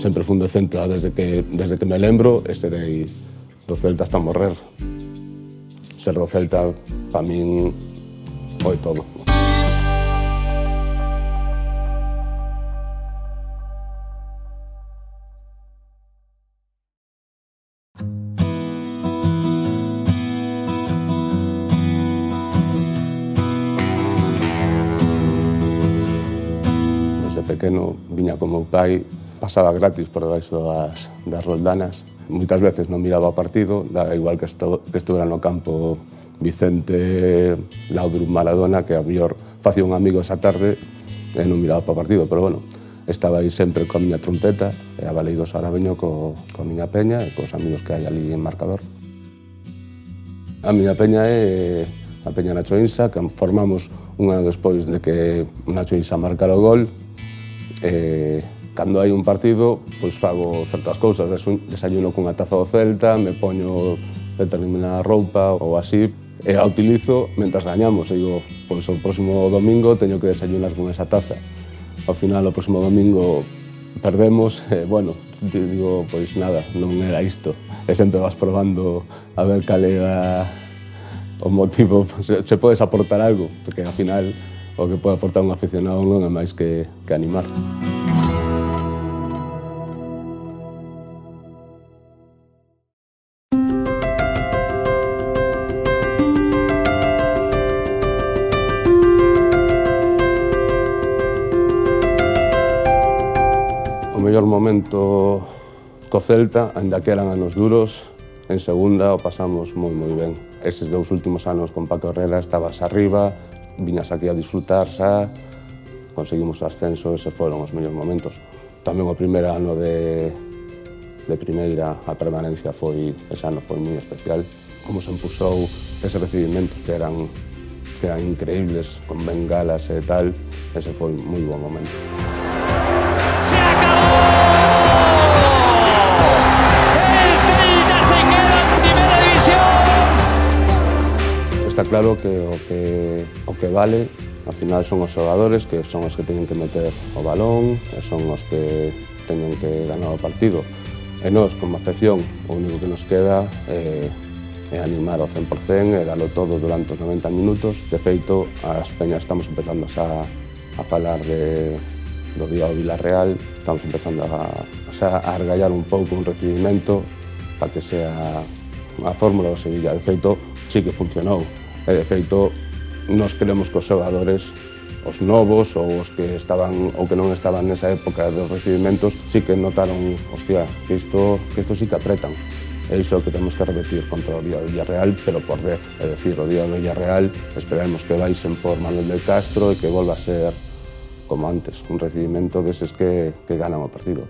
Sempre fun do Celta desde que me lembro e serei do Celta hasta morrer. Ser do Celta, para min, foi todo. Desde pequeno viña con meu pai, pasaba gratis por debaixo das roldanas. Moitas veces non miraba o partido, daba igual que estuvera no campo Vicente, Laudrup, Maradona, que a mellor facía un amigo esa tarde e non miraba para o partido, pero bueno, estaba aí sempre coa miña trompeta e a baleidosa ahora veño coa miña peña e cos amigos que hai ali en marcador. A miña peña é a Peña Nacho Insa, que formamos un ano despois de que Nacho Insa marcara o gol. Cando hai un partido, pois fago certas cousas, desayuno cunha taza do Celta, me poño determinada roupa ou así, e a utilizo mentras gañamos. E digo, pois o próximo domingo teño que desayunar con esa taza. Ao final, o próximo domingo perdemos, e, bueno, digo, pois nada, non era isto. E sempre vas probando a ver cal era o motivo, se podes aportar algo, porque ao final o que pode aportar un aficionado non é máis que animar. O mellor momento co Celta, aínda que eran anos duros, en segunda o pasamos moi ben. Eses 2 últimos anos con Paco Herrera estabas arriba, viñas aquí a disfrutar xa, conseguimos o ascenso, eses foron os mellores momentos. Tamén o primeiro ano de primeira, a permanencia ese ano foi moi especial. Como se empusou eses recibimentos que eran increíbles, con bengalas e tal, ese foi moi bon momento. ¡Se acabó! ¡El Celta se queda en Primera División! Está claro que o que vale, ao final, son os xogadores, que son os que teñen que meter o balón, e son os que teñen que ganar o partido. E nós, como afección, o único que nos queda é animar ao 100% e dalo todo durante os 90 minutos. De feito, as peñas estamos empezando a falar do día ao Villarreal, estamos empezando a argallar un pouco un recibimento para que sea a fórmula do Sevilla. De feito, sí que funcionou. E de feito, nós queremos que os xogadores, os novos ou os que estaban ou que non estaban nesa época dos recibimentos, sí que notaron, hostia, que isto sí que apretan. E iso que temos que repetir contra o día do Villarreal, pero por 10. É dicir, o día do Villarreal esperemos que baixen por Manuel del Castro e que volva a ser como antes, un recibimento deses que ganan o partido.